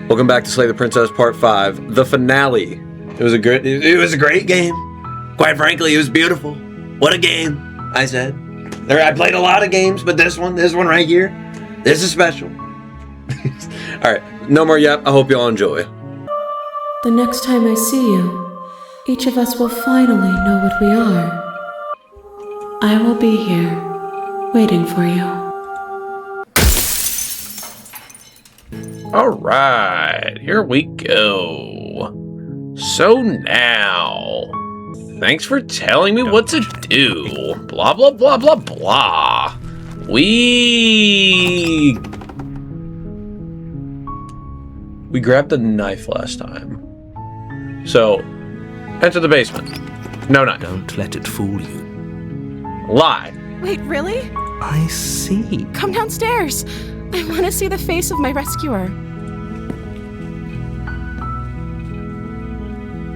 Welcome back to Slay the Princess Part 5, the finale. It was a great game. Quite frankly, it was beautiful. What a game, I said. I played a lot of games, but this one right here, this is special. Alright, no more yep. I hope you all enjoy. The next time I see you, each of us will finally know what we are. I will be here, waiting for you. Alright, here we go. So now, thanks for telling me what to do. Blah, blah, blah, blah, blah. We grabbed the knife last time. So, enter the basement. No knife. Don't let it fool you. Lie. Wait, really? I see. Come downstairs. I want to see the face of my rescuer.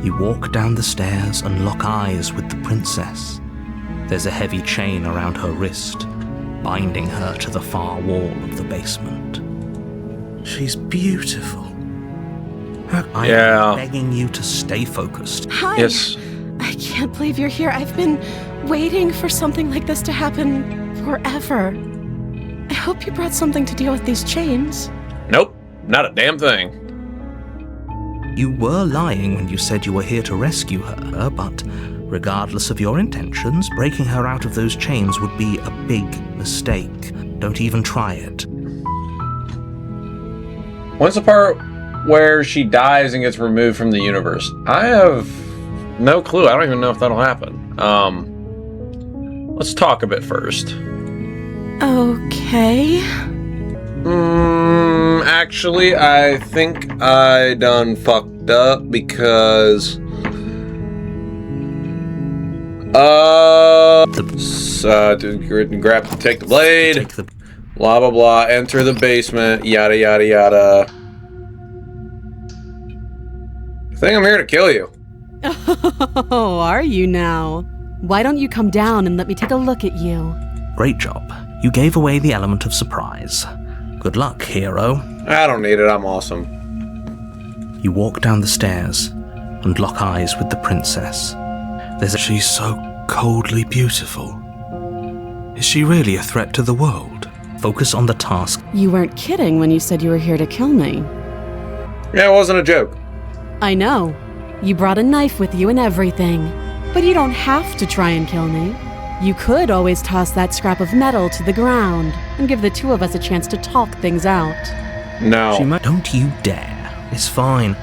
You walk down the stairs and lock eyes with the princess. There's a heavy chain around her wrist, binding her to the far wall of the basement. She's beautiful. I am begging you to stay focused. Hi. Yes. I can't believe you're here. I've been waiting for something like this to happen forever. I hope you brought something to deal with these chains. Nope, not a damn thing. You were lying when you said you were here to rescue her, but regardless of your intentions, breaking her out of those chains would be a big mistake. Don't even try it. When's the part where she dies and gets removed from the universe? I have no clue. I don't even know if that'll happen. Let's talk a bit first. Okay. Actually, I think I done fucked up because take the blade, blah blah blah, enter the basement, yada yada yada. I think I'm here to kill you. Oh, are you now? Why don't you come down and let me take a look at you? Great job. You gave away the element of surprise. Good luck, hero. I don't need it, I'm awesome. You walk down the stairs and lock eyes with the princess. She's so coldly beautiful. Is she really a threat to the world? Focus on the task. You weren't kidding when you said you were here to kill me. Yeah, it wasn't a joke. I know. You brought a knife with you and everything. But you don't have to try and kill me. You could always toss that scrap of metal to the ground and give the two of us a chance to talk things out. No. Don't you dare. It's fine.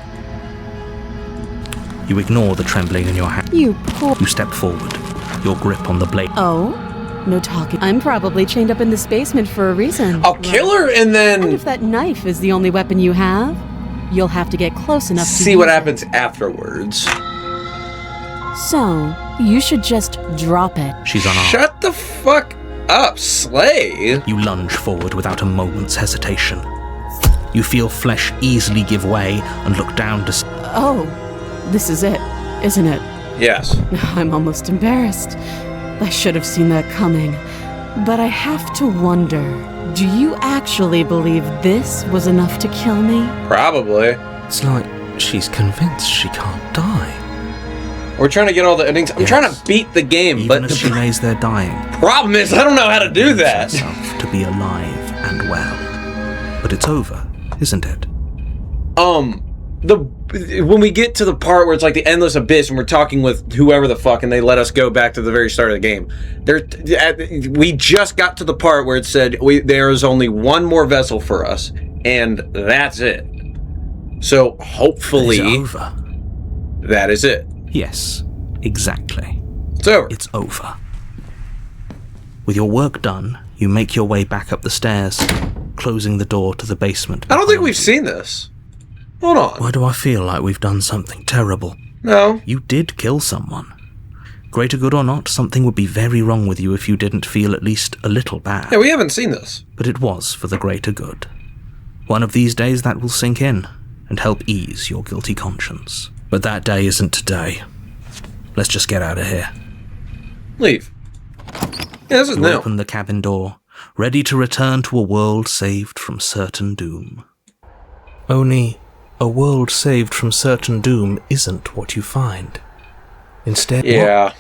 You ignore the trembling in your hand. You step forward, your grip on the blade. Oh? No talking. I'm probably chained up in this basement for a reason. I'll kill her and then... And if that knife is the only weapon you have, you'll have to get close enough to see what happens afterwards. So, you should just drop it. She's unarmed. Shut the fuck up, Slay! You lunge forward without a moment's hesitation. You feel flesh easily give way and look down to... Oh, this is it, isn't it? Yes. I'm almost embarrassed. I should have seen that coming. But I have to wonder, do you actually believe this was enough to kill me? Probably. It's like she's convinced she can't die. We're trying to get all the endings. I'm trying to beat the game, Even but as she lays there dying. Problem is, I don't know how to do that. Herself to be alive and well. But it's over, isn't it? When we get to the part where it's like the endless abyss and we're talking with whoever the fuck and they let us go back to the very start of the game, we just got to the part where it said there is only one more vessel for us and that's it. So hopefully it's over. That is it. Yes, exactly. It's over. It's over. With your work done, you make your way back up the stairs, closing the door to the basement. I don't think we've seen this. Hold on. Why do I feel like we've done something terrible? No. You did kill someone. Greater good or not, something would be very wrong with you if you didn't feel at least a little bad. Yeah, we haven't seen this. But it was for the greater good. One of these days that will sink in and help ease your guilty conscience. But that day isn't today. Let's just get out of here. Leave. Yeah, this is You new. open the cabin door, ready to return to a world saved from certain doom. Only a world saved from certain doom isn't what you find. Instead, Yeah.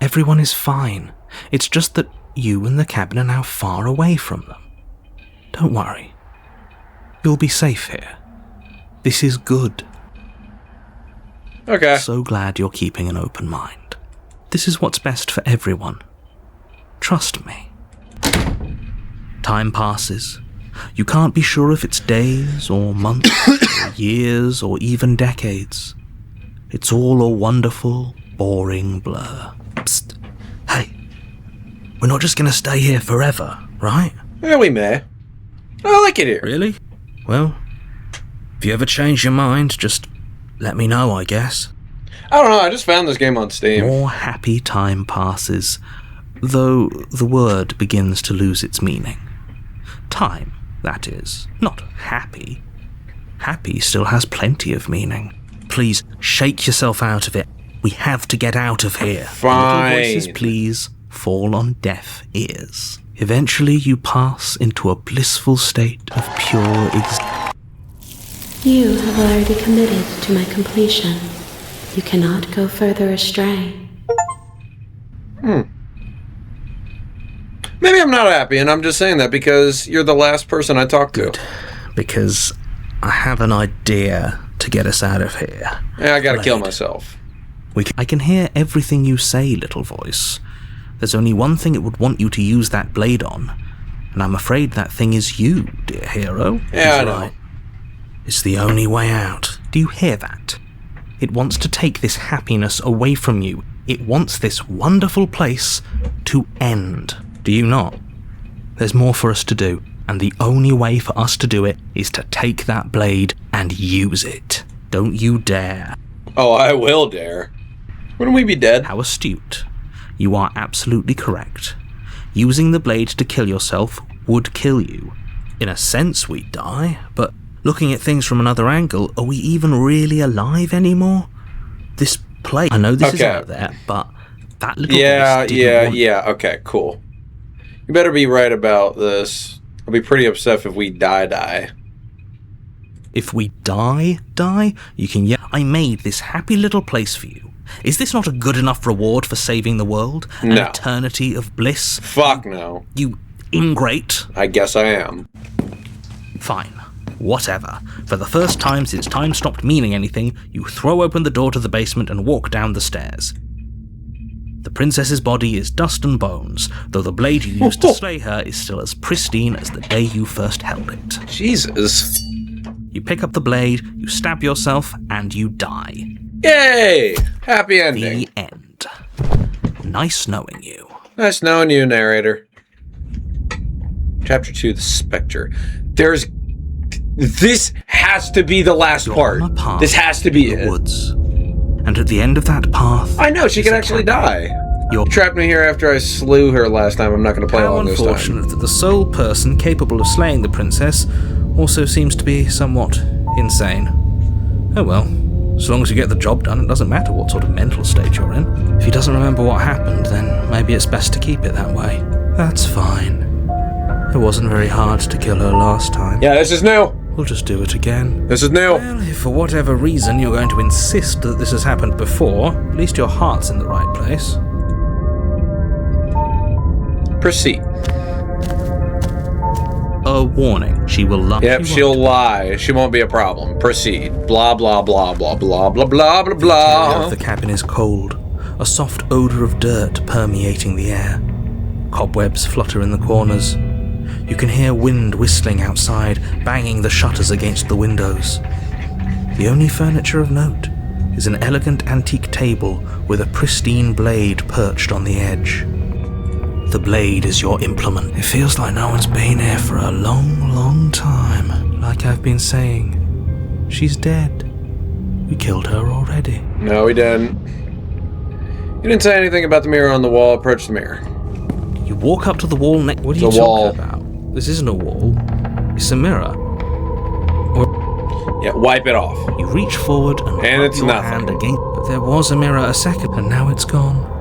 everyone is fine. It's just that you and the cabin are now far away from them. Don't worry. You'll be safe here. This is good. Okay. So glad you're keeping an open mind. This is what's best for everyone. Trust me. Time passes. You can't be sure if it's days or months or years or even decades. It's all a wonderful, boring blur. Psst. Hey, we're not just going to stay here forever, right? Yeah, we may. I like it here. Really? Well, if you ever change your mind, just let me know, I guess. I don't know, I just found this game on Steam. More happy time passes, though the word begins to lose its meaning. Time, that is, not happy. Happy still has plenty of meaning. Please, shake yourself out of it. We have to get out of here. Fine. Little voices, please, fall on deaf ears. Eventually you pass into a blissful state of pure You have already committed to my completion. You cannot go further astray. Maybe I'm not happy, and I'm just saying that because you're the last person I talked to. because I have an idea to get us out of here. Yeah, I gotta kill myself. I can hear everything you say, little voice. There's only one thing it would want you to use that blade on, and I'm afraid that thing is you, dear hero. Yeah, He's I know. right. It's the only way out. Do you hear that? It wants to take this happiness away from you. It wants this wonderful place to end. Do you not? There's more for us to do, and the only way for us to do it is to take that blade and use it. Don't you dare. Oh, I will dare. Wouldn't we be dead? How astute. You are absolutely correct. Using the blade to kill yourself would kill you. In a sense, we'd die, but looking at things from another angle, are we even really alive anymore? This blade, I know this is out there, but that little voice didn't want okay, cool. You better be right about this. I'll be pretty upset if we die. If we die, you can yell, I made this happy little place for you. Is this not a good enough reward for saving the world? An No. eternity of bliss? Fuck no. You ingrate. I guess I am. Fine. Whatever. For the first time since time stopped meaning anything, you throw open the door to the basement and walk down the stairs. The princess's body is dust and bones, though the blade you used to slay her is still as pristine as the day you first held it. Jesus. You pick up the blade, you stab yourself, and you die. Yay! Happy ending. The end. Nice knowing you. Nice knowing you, narrator. Chapter 2, The Spectre. This has to be the last part. On a path This has to be in the it. woods. And at the end of that path... I know, she is can a actually cabin. die. You're Trapped me here after I slew her last time. I'm not going to play How along this time. unfortunate that the sole person capable of slaying the princess also seems to be somewhat insane. Oh well, as long as you get the job done, it doesn't matter what sort of mental state you're in. If he doesn't remember what happened, then maybe it's best to keep it that way. That's fine. It wasn't very hard to kill her last time. Yeah, this is new. We'll just do it again. This is new. Well, if for whatever reason you're going to insist that this has happened before, at least your heart's in the right place. Proceed. A warning, she will lie. Yep, she'll lie. She won't be a problem. Proceed. Blah, blah, blah, blah, blah, blah, blah, blah, The blah. cabin is cold, a soft odour of dirt permeating the air. Cobwebs flutter in the corners. You can hear wind whistling outside, banging the shutters against the windows. The only furniture of note is an elegant antique table with a pristine blade perched on the edge. The blade is your implement. It feels like no one's been here for a long, long time. Like I've been saying, she's dead. We killed her already. No, we didn't. You didn't say anything about the mirror on the wall. Approach the mirror. You walk up to the wall next. What are you The wall. talking about? This isn't a wall. It's a mirror. Yeah, wipe it off. You reach forward and rub it's your nothing. hand against. But there was a mirror a second, and now it's gone.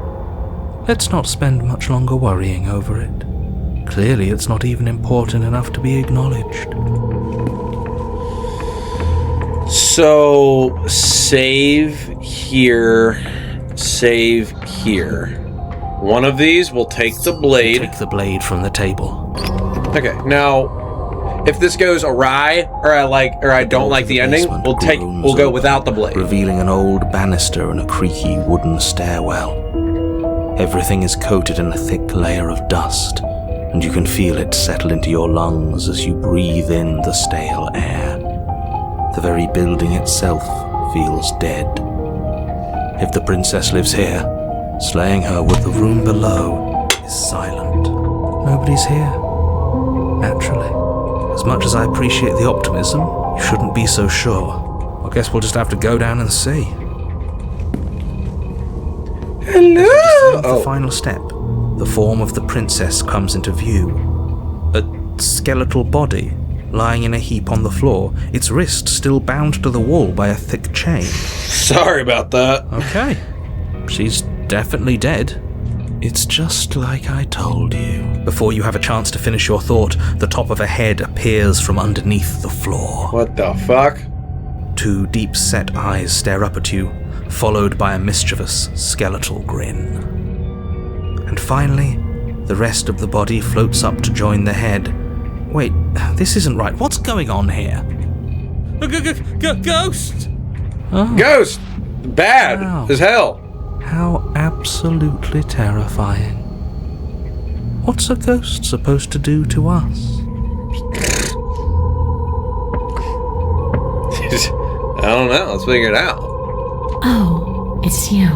Let's not spend much longer worrying over it. Clearly, it's not even important enough to be acknowledged. So, save here, save here. One of these will take the blade. Take the blade from the table. Okay, now, if this goes awry, or I don't like the ending, we'll go without the blade. Revealing an old banister and a creaky wooden stairwell. Everything is coated in a thick layer of dust, and you can feel it settle into your lungs as you breathe in the stale air. The very building itself feels dead. If the princess lives here, slaying her with the room below is silent. Nobody's here. Naturally. As much as I appreciate the optimism, you shouldn't be so sure. I guess we'll just have to go down and see. Hello! The final step. The form of the princess comes into view. A skeletal body, lying in a heap on the floor, its wrist still bound to the wall by a thick chain. Sorry about that. Okay. She's definitely dead. It's just like I told you. Before you have a chance to finish your thought, the top of a head appears from underneath the floor. What the fuck? Two deep-set eyes stare up at you, followed by a mischievous, skeletal grin. And finally, the rest of the body floats up to join the head. Wait, this isn't right. What's going on here? Ghost! Oh, Ghost! Bad Wow. as hell. how absolutely terrifying. What's a ghost supposed to do to us? I don't know. Let's figure it out. Oh, it's you.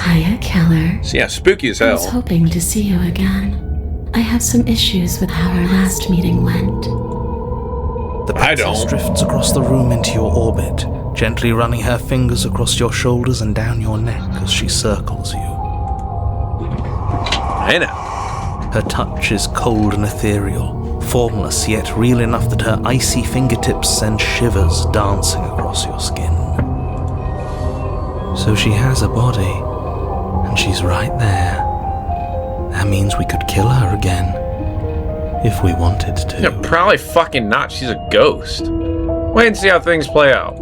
Hiya, Keller. So yeah, spooky as I was hell. hoping to see you again. I have some issues with how our last meeting went. The I princess don't. drifts across the room into your orbit, gently running her fingers across your shoulders and down your neck as she circles you. Hey now. Her touch is cold and ethereal, formless yet real enough that her icy fingertips send shivers dancing across your skin. So she has a body, and she's right there. That means we could kill her again, if we wanted to. Yeah, probably fucking not. She's a ghost. Wait and see how things play out.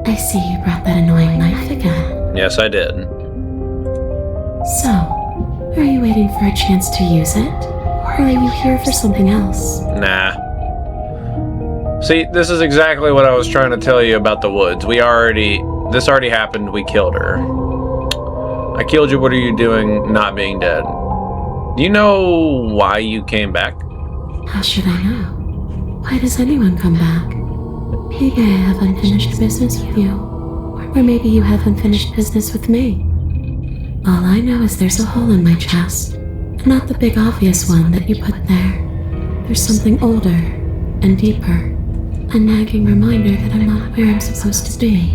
I see you brought that annoying knife again. Yes, I did. So, are you waiting for a chance to use it? Or are you here for something else? Nah. See, this is exactly what I was trying to tell you about the woods. This already happened. We killed her. I killed you. What are you doing not being dead? Do you know why you came back? How should I know? Why does anyone come back? Maybe I have unfinished business with you. Or maybe you have unfinished business with me. All I know is there's a hole in my chest. Not the big obvious one that you put there. There's something older and deeper. A nagging reminder that I'm not where I'm supposed to be.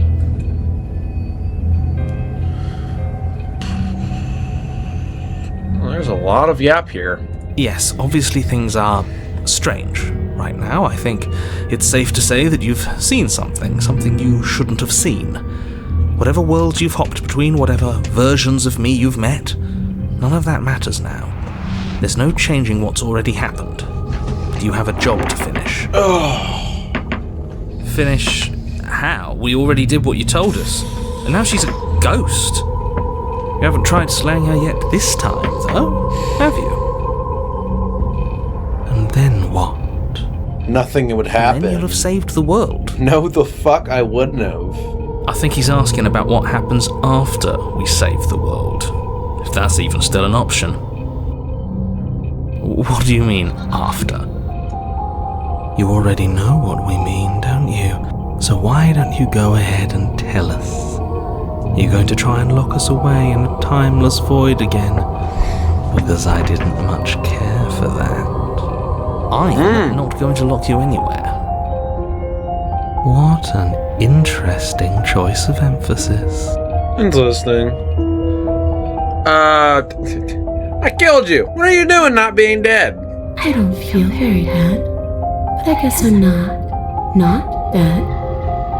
Well, there's a lot of yap here. Yes, obviously things are strange right now. I think it's safe to say that you've seen something you shouldn't have seen. Whatever worlds you've hopped between, whatever versions of me you've met, none of that matters now. There's no changing what's already happened. You have a job to finish. Finish how? We already did what you told us. And now she's a ghost. You haven't tried slaying her yet this time, though, have you? And then what? Nothing would Then happen. you'll have saved the world. No, the fuck I wouldn't have. I think he's asking about what happens after we save the world. If that's even still an option. What do you mean, after? You already know what we mean, don't you? So why don't you go ahead and tell us? You're going to try and lock us away in a timeless void again? Because I didn't much care for that. I'm not going to lock you anywhere. What an interesting choice of emphasis. Interesting. I killed you. What are you doing not being dead? I don't feel very bad. But I guess I'm not dead.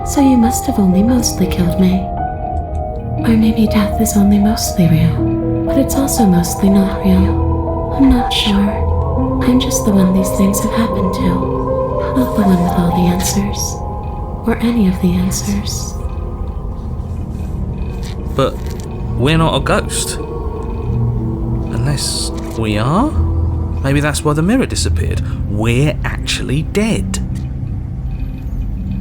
So you must have only mostly killed me. Or maybe death is only mostly real, but it's also mostly not real. I'm not sure. I'm just the one these things have happened to, not the one with all the answers. or any of the answers. But we're not a ghost. Unless we are? Maybe that's why the mirror disappeared. We're actually dead.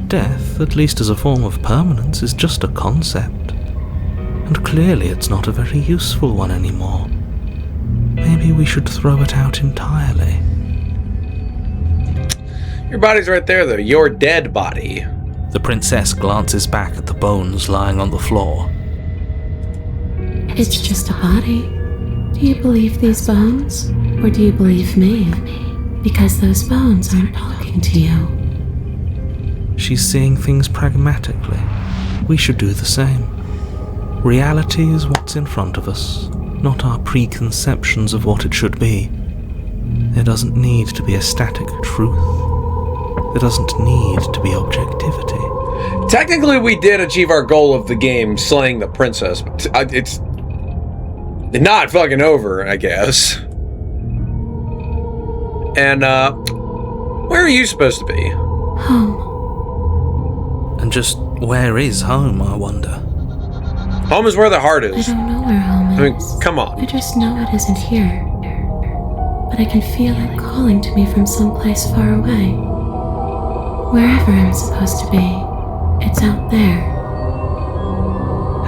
Death, at least as a form of permanence, is just a concept. And clearly it's not a very useful one anymore. Maybe we should throw it out entirely. Your body's right there, though. Your dead body. The princess glances back at the bones lying on the floor. It's just a body. Do you believe these bones? Or do you believe me? Because those bones aren't talking to you. She's seeing things pragmatically. We should do the same. Reality is what's in front of us, not our preconceptions of what it should be. There doesn't need to be a static truth. There doesn't need to be objectivity. Technically, we did achieve our goal of the game, slaying the princess. It's not fucking over, I guess. And, where are you supposed to be? Home. And just where is home, I wonder? Home is where the heart I is. don't know where home is. I mean, come I on. just know it isn't here. But I can feel it calling to me from someplace far away. Wherever I'm supposed to be, it's out there.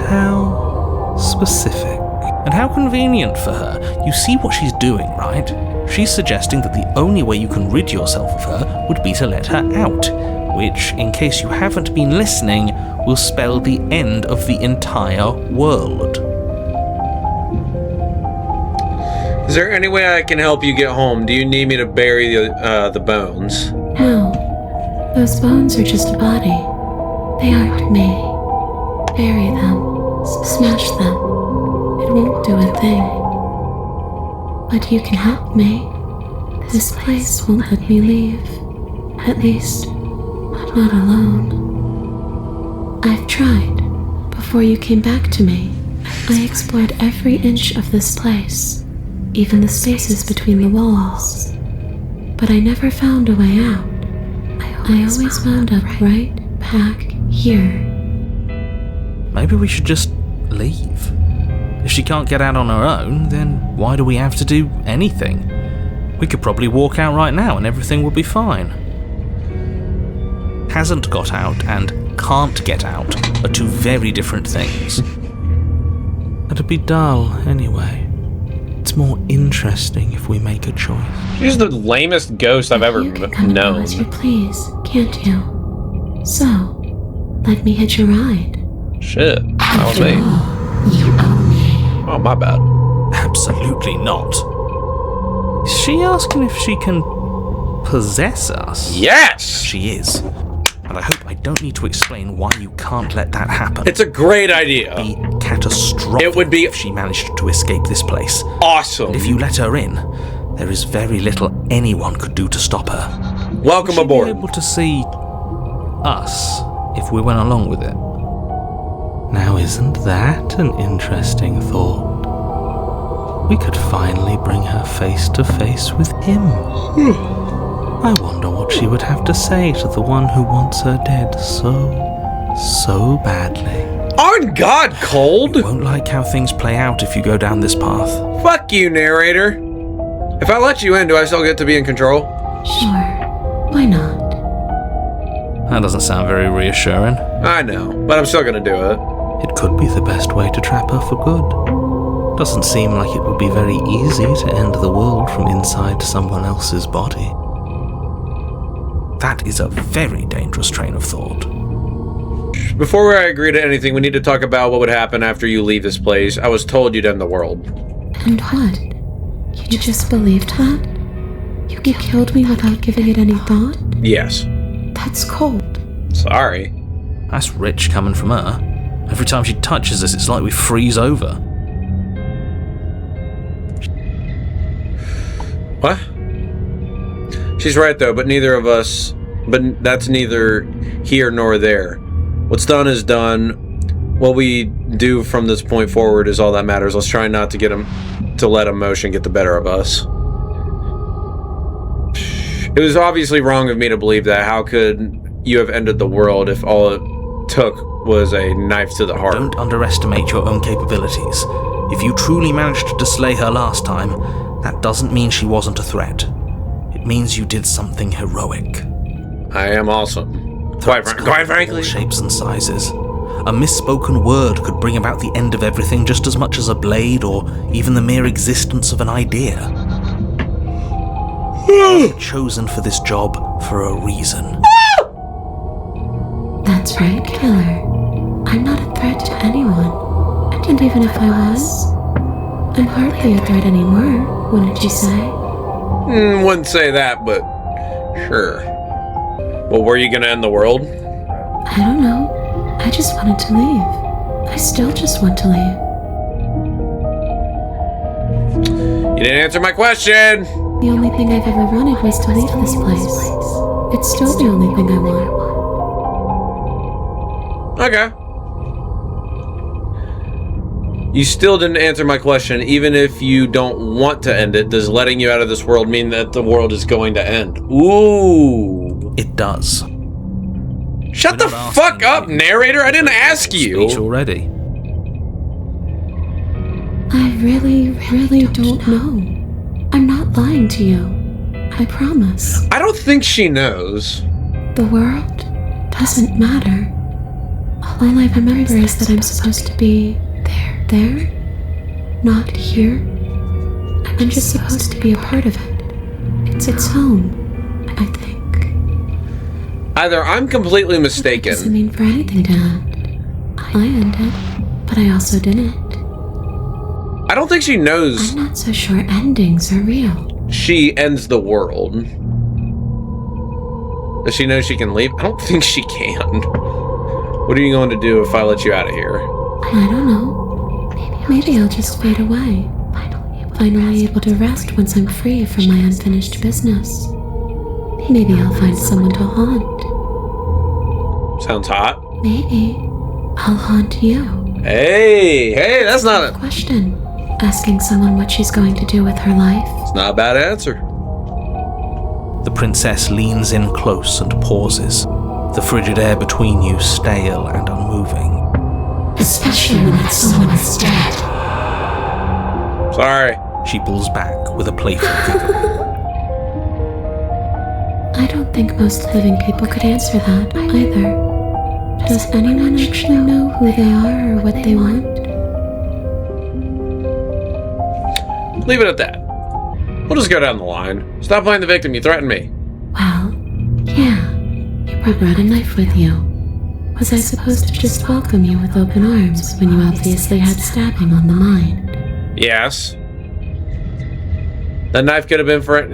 How specific. And how convenient for her. You see what she's doing, right? She's suggesting that the only way you can rid yourself of her would be to let her out, which, in case you haven't been listening, will spell the end of the entire world. Is there any way I can help you get home? Do you need me to bury the bones? No. Those bones are just a body. They aren't me. Bury them. Smash them. It won't do a thing. But you can help me. This place won't let me leave. At least, not alone. I've tried. Before you came back to me, I explored every inch of this place, even the spaces between the walls. But I never found a way out. I always wound up right back here. Maybe we should just leave. If she can't get out on her own, then why do we have to do anything? We could probably walk out right now and everything would be fine. Hasn't got out and can't get out are two very different things. It'd be dull anyway. It's more interesting if we make a choice. She's the lamest ghost I've ever You can come and go known. as you please, can't you? So, let me hitch a ride. Shit. That was me. You owe me. Oh, my bad. Absolutely not. Is she asking if she can possess us? Yes! She is. And I hope I don't need to explain why you can't let that happen. It's a great idea. It'd be catastrophic It would be if she managed to escape this place. awesome. And if you let her in, there is very little anyone could do to stop her. Welcome She'd aboard. be able to see us if we went along with it. Now isn't that an interesting thought? We could finally bring her face to face with him. I wonder what she would have to say to the one who wants her dead so badly. On God, Cold! Won't like how things play out if you go down this path. Fuck you, narrator. If I let you in, do I still get to be in control? Sure, why not? That doesn't sound very reassuring. I know, but I'm still gonna do it. It could be the best way to trap her for good. Doesn't seem like it would be very easy to end the world from inside someone else's body. That is a very dangerous train of thought. Before I agree to anything, we need to talk about what would happen after you leave this place. I was told you'd end the world. And what? You just believed that? You killed me without giving it any thought? Yes. That's cold. Sorry. That's rich coming from her. Every time she touches us, it's like we freeze over. What? She's right though, but that's neither here nor there. What's done is done. What we do from this point forward is all that matters. Let's try not to let emotion get the better of us. It was obviously wrong of me to believe that. How could you have ended the world if all it took was a knife to the heart. Don't underestimate your own capabilities. If you truly managed to slay her last time, that doesn't mean she wasn't a threat. It means you did something heroic. I am awesome. Quite frankly. All shapes and sizes. A misspoken word could bring about the end of everything just as much as a blade or even the mere existence of an idea. You're chosen for this job for a reason. That's right, Killer. I'm not a threat to anyone. And even if I was, I'm hardly a threat anymore, wouldn't you say? Wouldn't say that, but sure. Well, were you gonna end the world? I don't know. I just wanted to leave. I still just want to leave. You didn't answer my question! The only thing I've ever wanted was to leave this place. It's still the only thing I want. Okay. You still didn't answer my question. Even if you don't want to end it, does letting you out of this world mean that the world is going to end? Ooh. It does. Shut the fuck up, narrator! I didn't ask you! Speech already. I really don't know. I'm not lying to you. I promise. I don't think she knows. The world doesn't matter. All I remember is that I'm supposed to be there, not here. I'm just supposed to be a part of it. It's home, I think. Either I'm completely mistaken. That doesn't mean for anything to end. I ended, but I also didn't. I don't think she knows I'm not so sure endings are real. she ends the world. Does she know she can leave? I don't think she can. What are you going to do if I let you out of here? I don't know. Maybe I'll just fade away. Finally able to rest once I'm free from my unfinished business. Maybe I'll find someone to haunt. Sounds hot. Maybe I'll haunt you. Hey, that's not a... Question. Asking someone what she's going to do with her life. It's not a bad answer. The princess leans in close and pauses, the frigid air between you stale and unmoving. Especially when it's someone that's dead. Sorry. She pulls back with a playful giggle. I don't think most living people could answer that either. Does anyone actually know who they are or what they want? Leave it at that. We'll just go down the line. Stop playing the victim. You threatened me. Well, yeah. You brought a knife with you. Was I supposed to just welcome you with open arms when you obviously had stabbing on the mind? Yes. That knife could have been for it.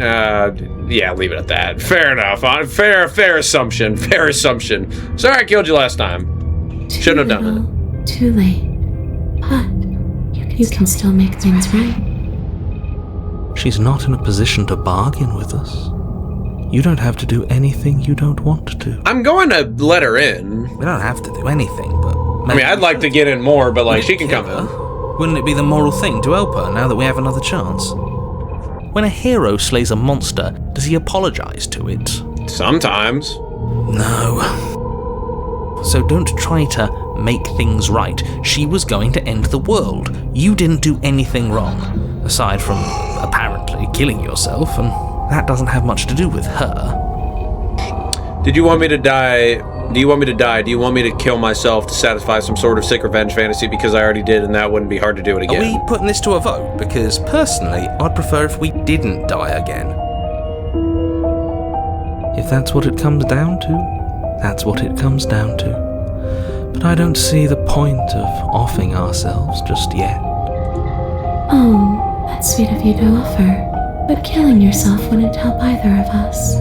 Yeah, leave it at that. Fair enough. Fair assumption. Fair assumption. Sorry I killed you last time. Shouldn't have done it. Too late. But you can still make things right. She's not in a position to bargain with us. You don't have to do anything you don't want to. I'm going to let her in. We don't have to do anything, but... I mean, I'd like to get in more, but like, she can come in. Wouldn't it be the moral thing to help her now that we have another chance? When a hero slays a monster, does he apologize to it? Sometimes. No. So don't try to make things right. She was going to end the world. You didn't do anything wrong, aside from apparently killing yourself, and that doesn't have much to do with her. Did you want me to die? Do you want me to die? Do you want me to kill myself to satisfy some sort of sick revenge fantasy? Because I already did, and that wouldn't be hard to do it again. Are we putting this to a vote? Because personally, I'd prefer if we didn't die again. If that's what it comes down to, that's what it comes down to. But I don't see the point of offing ourselves just yet. Oh, that's sweet of you to offer. But killing yourself wouldn't help either of us.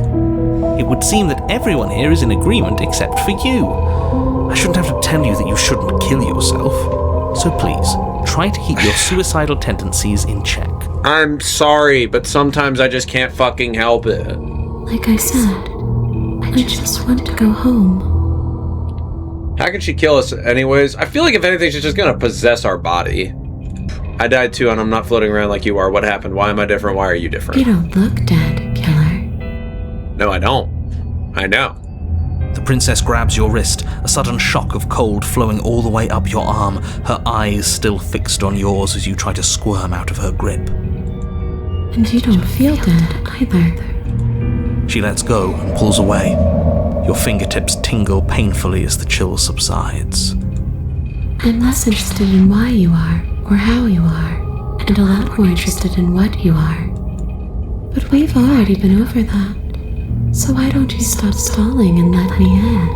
It would seem that everyone here is in agreement except for you. I shouldn't have to tell you that you shouldn't kill yourself. So please, try to keep your suicidal tendencies in check. I'm sorry, but sometimes I just can't fucking help it. Like I said, I just want to go home. How can she kill us anyways? I feel like if anything, she's just gonna possess our body. I died too, and I'm not floating around like you are. What happened? Why am I different? Why are you different? You don't look dead, Killer. No, I don't. I know. The princess grabs your wrist, a sudden shock of cold flowing all the way up your arm, her eyes still fixed on yours as you try to squirm out of her grip. And you don't feel dead either. She lets go and pulls away. Your fingertips tingle painfully as the chill subsides. I'm less interested in why you are or how you are, and a lot more interested in what you are. But we've already been over that, so why don't you stop stalling and let me in?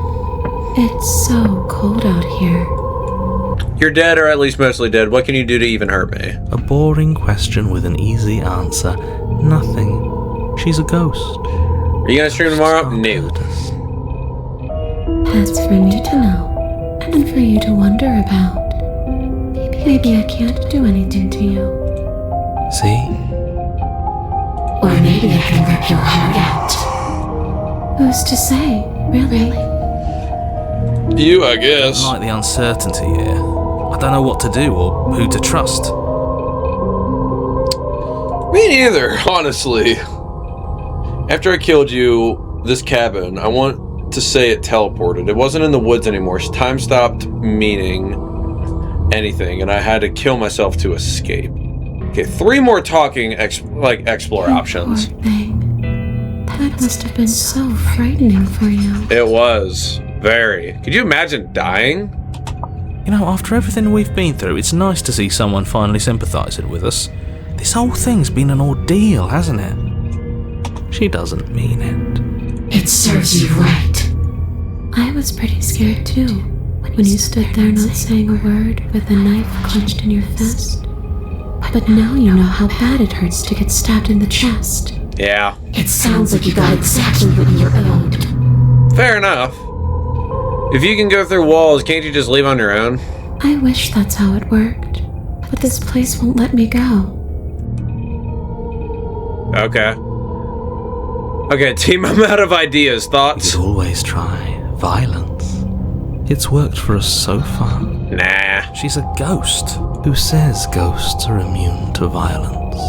It's so cold out here. You're dead, or at least mostly dead. What can you do to even hurt me? A boring question with an easy answer. Nothing. She's a ghost. Are you gonna stream tomorrow? No. That's for me to know, and for you to wonder about. Maybe I can't do anything to you. See? Or maybe I can rip your heart out. Who's to say, really? You, I guess. I like the uncertainty here. I don't know what to do or who to trust. Me neither, honestly. After I killed you, this cabin, I want to say it teleported. It wasn't in the woods anymore. Time stopped meaning anything, and I had to kill myself to escape. Okay, 3 more talking explore options. Poor thing. That must have been so frightening for you. It was. Very. Could you imagine dying? You know, after everything we've been through, it's nice to see someone finally sympathising with us. This whole thing's been an ordeal, hasn't it? She doesn't mean it. It serves you right. I was pretty scared too, when you stood there not saying a word with a knife clenched in your fist. But now you know how bad it hurts to get stabbed in the chest. Yeah. It sounds like you got exactly what you owed. Fair enough. If you can go through walls, can't you just leave on your own? I wish that's how it worked, but this place won't let me go. Okay. Okay, team, I'm out of ideas. We Thoughts? could always try violence. It's worked for us so far. Nah. She's a ghost. Who says ghosts are immune to violence?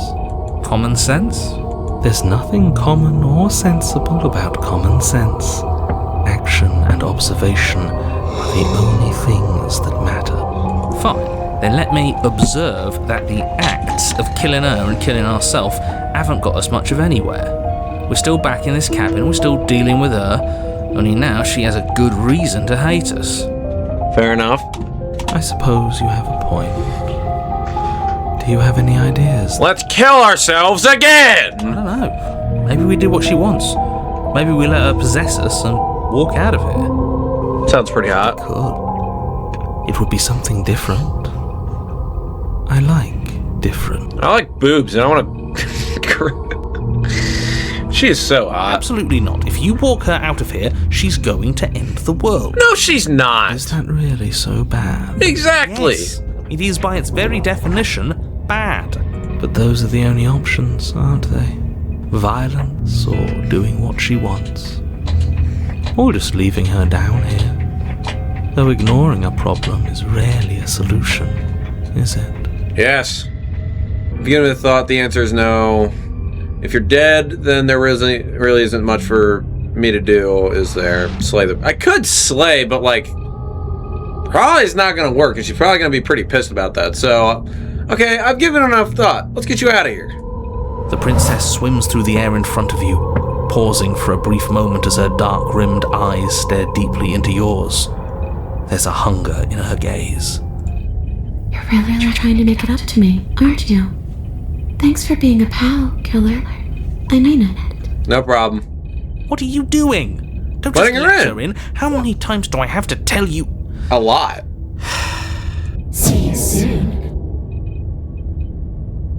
Common sense? There's nothing common or sensible about common sense. Action and observation are the only things that matter. Fine, then let me observe that the acts of killing her and killing ourselves haven't got us much of anywhere. We're still back in this cabin, we're still dealing with her, only now she has a good reason to hate us. Fair enough. I suppose you have a point. Do you have any ideas? Let's kill ourselves again! I don't know. Maybe we do what she wants. Maybe we let her possess us and walk out of here. Sounds pretty hot. Could. It would be something different. I like different. I like boobs, and I want to... She is so hot. Absolutely not. If you walk her out of here, she's going to end the world. No, she's not. Is that really so bad? Exactly. Yes. It is by its very definition bad. But those are the only options, aren't they? Violence or doing what she wants. Or just leaving her down here. Though ignoring a problem is rarely a solution, is it? Yes. Begin with the thought, the answer is no. If you're dead, then there really isn't much for me to do, is there? Slay the... I could slay, but like... probably it's not gonna work, and she's probably gonna be pretty pissed about that, so... Okay, I've given enough thought. Let's get you out of here. The princess swims through the air in front of you, pausing for a brief moment as her dark-rimmed eyes stare deeply into yours. There's a hunger in her gaze. You're really trying to make it up to me, aren't you? Thanks for being a pal, killer. I mean it. No problem. What are you doing? Don't Letting just her let in. her in. How many times do I have to tell you? A lot. See you soon.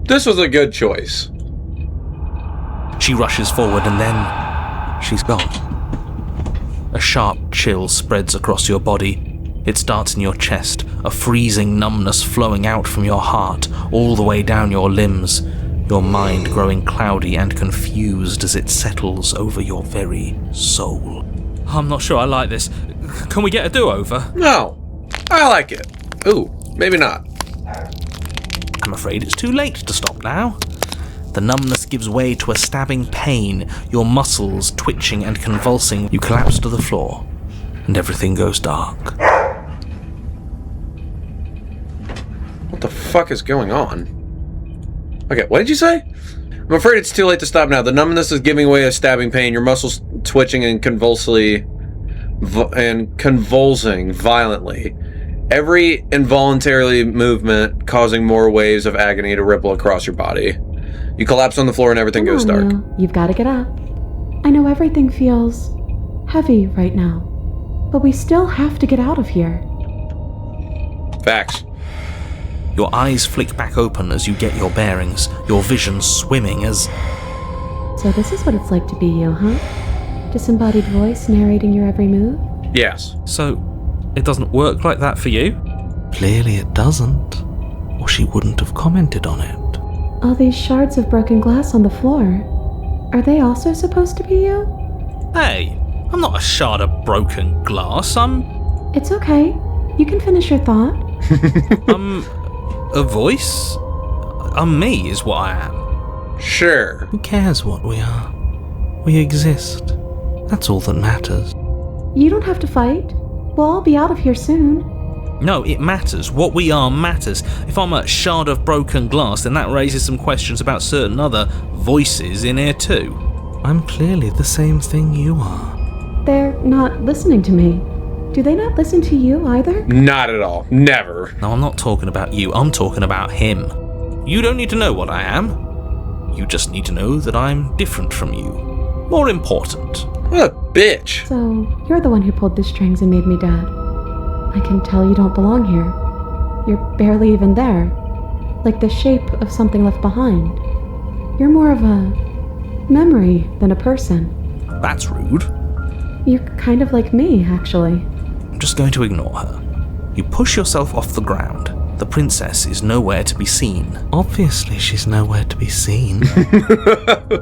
This was a good choice. She rushes forward and then she's gone. A sharp chill spreads across your body. It starts in your chest, a freezing numbness flowing out from your heart, all the way down your limbs, your mind growing cloudy and confused as it settles over your very soul. I'm not sure I like this. Can we get a do-over? No. I like it. Ooh, maybe not. I'm afraid it's too late to stop now. The numbness gives way to a stabbing pain, your muscles twitching and convulsing. You collapse to the floor. and everything goes dark. What the fuck is going on? Okay, what did you say? I'm afraid it's too late to stop now. The numbness is giving way to stabbing pain. Your muscles twitching and convulsing violently. Every involuntary movement causing more waves of agony to ripple across your body. You collapse on the floor and everything goes dark. You've got to get up. I know everything feels heavy right now, but we still have to get out of here. Facts. Your eyes flick back open as you get your bearings, your vision swimming as... So this is what it's like to be you, huh? Disembodied voice narrating your every move? Yes. So, it doesn't work like that for you? Clearly it doesn't, or she wouldn't have commented on it. All these shards of broken glass on the floor, are they also supposed to be you? Hey, I'm not a shard of broken glass, It's okay. You can finish your thought. A voice? Me is what I am. Sure. Who cares what we are? We exist. That's all that matters. You don't have to fight. We'll all be out of here soon. No, it matters. What we are matters. If I'm a shard of broken glass, then that raises some questions about certain other voices in here too. I'm clearly the same thing you are. They're not listening to me. Do they not listen to you either? Not at all. Never. No, I'm not talking about you. I'm talking about him. You don't need to know what I am. You just need to know that I'm different from you. More important. What a bitch. So, you're the one who pulled the strings and made me dead. I can tell you don't belong here. You're barely even there. Like the shape of something left behind. You're more of a memory than a person. That's rude. You're kind of like me, actually. I'm just going to ignore her. You push yourself off the ground. The princess is nowhere to be seen. Obviously, she's nowhere to be seen.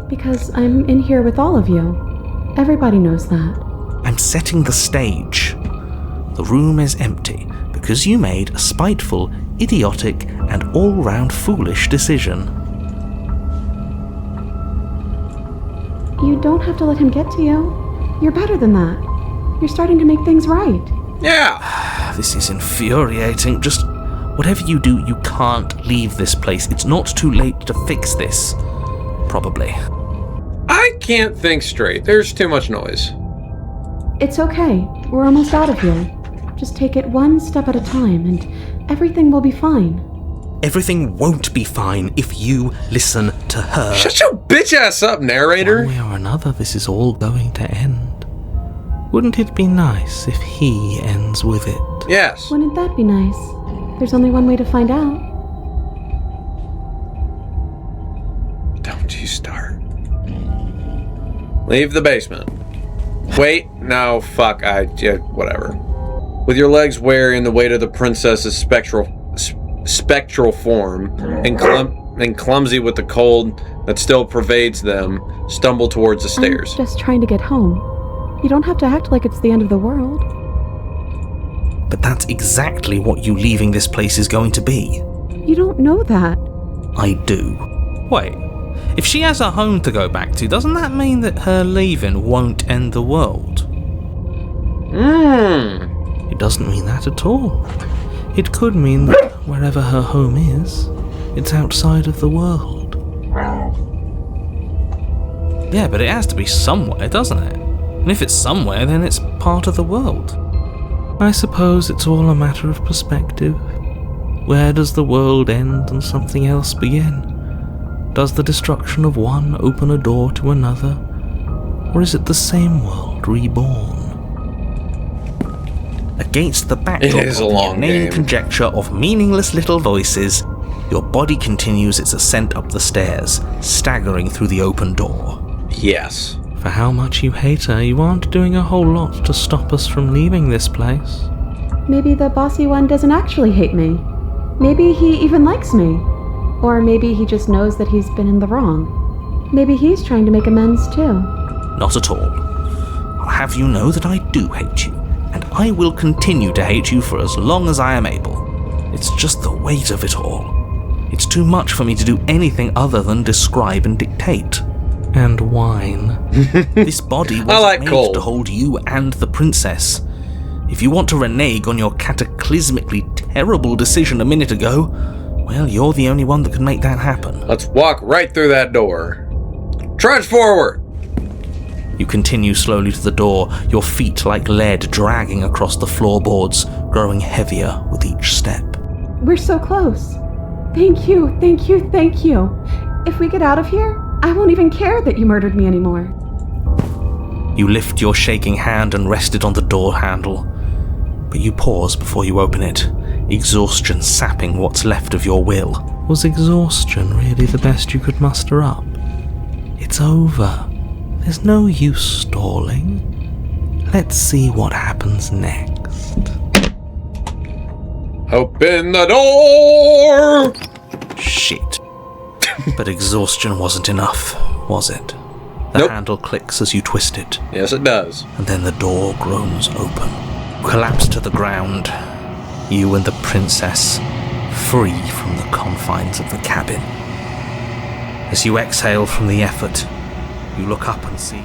Because I'm in here with all of you. Everybody knows that. I'm setting the stage. The room is empty because you made a spiteful, idiotic, and all-round foolish decision. You don't have to let him get to you. You're better than that. You're starting to make things right. Yeah. This is infuriating. Just whatever you do, you can't leave this place. It's not too late to fix this. Probably. I can't think straight. There's too much noise. It's okay. We're almost out of here. Just take it one step at a time, and everything will be fine. Everything won't be fine if you listen to her. Shut your bitch ass up, narrator. One way or another, this is all going to end. Wouldn't it be nice if he ends with it? Yes. Wouldn't that be nice? There's only one way to find out. Don't you start. Leave the basement. Wait, no, fuck, whatever. With your legs wearing the weight of the princess's spectral form, and clumsy with the cold that still pervades them, stumble towards the stairs. I'm just trying to get home. You don't have to act like it's the end of the world. But that's exactly what you leaving this place is going to be. You don't know that. I do. Wait, if she has a home to go back to, doesn't that mean that her leaving won't end the world? It doesn't mean that at all. It could mean that wherever her home is, it's outside of the world. Yeah, but it has to be somewhere, doesn't it? And if it's somewhere, then it's part of the world. I suppose it's all a matter of perspective. Where does the world end and something else begin? Does the destruction of one open a door to another? Or is it the same world reborn? Against the backdrop It is a of the long inane game. conjecture of meaningless little voices, your body continues its ascent up the stairs, staggering through the open door. Yes. For how much you hate her, you aren't doing a whole lot to stop us from leaving this place. Maybe the bossy one doesn't actually hate me. Maybe he even likes me. Or maybe he just knows that he's been in the wrong. Maybe he's trying to make amends too. Not at all. I'll have you know that I do hate you, and I will continue to hate you for as long as I am able. It's just the weight of it all. It's too much for me to do anything other than describe and dictate. And whine. This body was like made cold. to hold you and the princess. If you want to renege on your cataclysmically terrible decision a minute ago, well, you're the only one that can make that happen. Let's walk right through that door. Trudge forward! You continue slowly to the door, your feet like lead dragging across the floorboards, growing heavier with each step. We're so close. Thank you, thank you, thank you. If we get out of here, I won't even care that you murdered me anymore. You lift your shaking hand and rest it on the door handle. But you pause before you open it, exhaustion sapping what's left of your will. Was exhaustion really the best you could muster up? It's over. There's no use stalling. Let's see what happens next. Open the door! Shit. But exhaustion wasn't enough, was it? The Nope. handle clicks as you twist it, Yes, it does. and then the door groans open. Collapse to the ground, you and the princess, free from the confines of the cabin. As you exhale from the effort, you look up and see...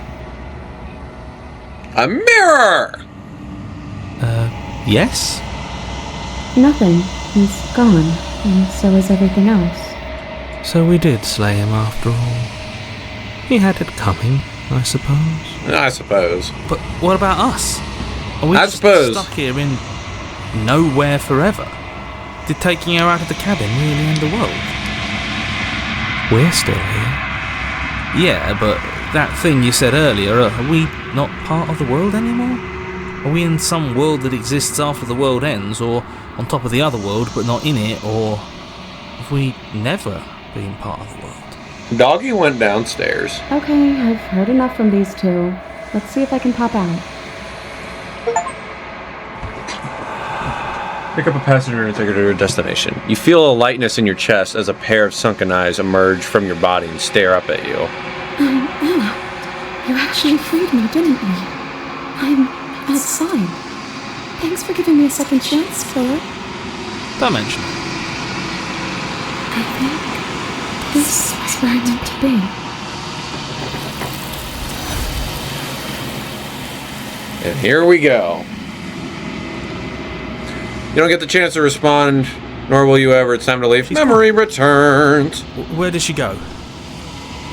A mirror! Yes? Nothing. He's gone, and so is everything else. So we did slay him after all. He had it coming, I suppose. I suppose. But what about us? Are we I just suppose. stuck here in nowhere forever? Did taking her out of the cabin really end the world? We're still here. Yeah, but that thing you said earlier, are we not part of the world anymore? Are we in some world that exists after the world ends, or on top of the other world but not in it, or have we never been part of the world? Doggy went downstairs. Okay, I've heard enough from these two. Let's see if I can pop out. Pick up a passenger and take her to her destination. You feel a lightness in your chest as a pair of sunken eyes emerge from your body and stare up at you. Anna, you actually freed me, didn't you? I'm outside. Thanks for giving me a second chance, Philip. Don't mention it. I think this is where I meant to be. And here we go. You don't get the chance to respond, nor will you ever. It's time to leave. Memory returns. Where did she go?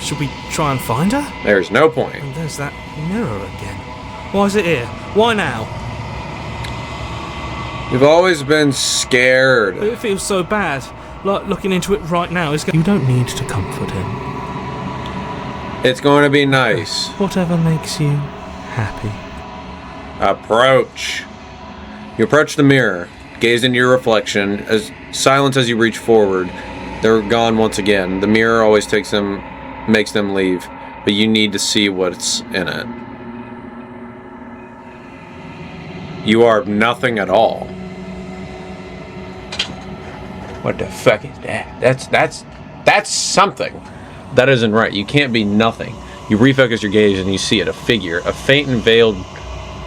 Should we try and find her? There's no point. And there's that mirror again. Why is it here? Why now? You've always been scared. It feels so bad. Like looking into it right now is... You don't need to comfort him. It's going to be nice. Whatever makes you happy. Approach. You approach the mirror, gaze into your reflection. As silent as you reach forward, they're gone once again. The mirror always makes them leave, but you need to see what's in it. You are nothing at all. What the fuck is that? That's something. That isn't right. You can't be nothing. You refocus your gaze and you see it, a figure, a faint and veiled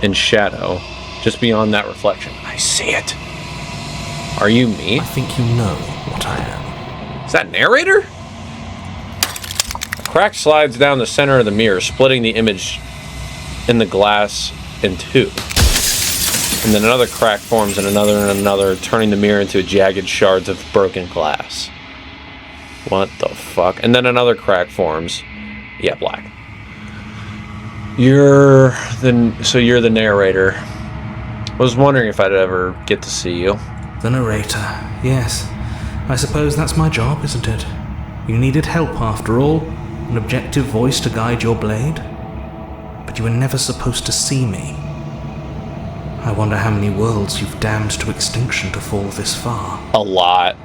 in shadow, just beyond that reflection. I see it. Are you me? I think you know what I am. Is that narrator? A crack slides down the center of the mirror, splitting the image in the glass in two. And then another crack forms and another, turning the mirror into jagged shards of broken glass. What the fuck? And then another crack forms. Yeah, black. You're the narrator. I was wondering if I'd ever get to see you. The narrator, yes. I suppose that's my job, isn't it? You needed help after all, an objective voice to guide your blade. But you were never supposed to see me. I wonder how many worlds you've damned to extinction to fall this far. A lot.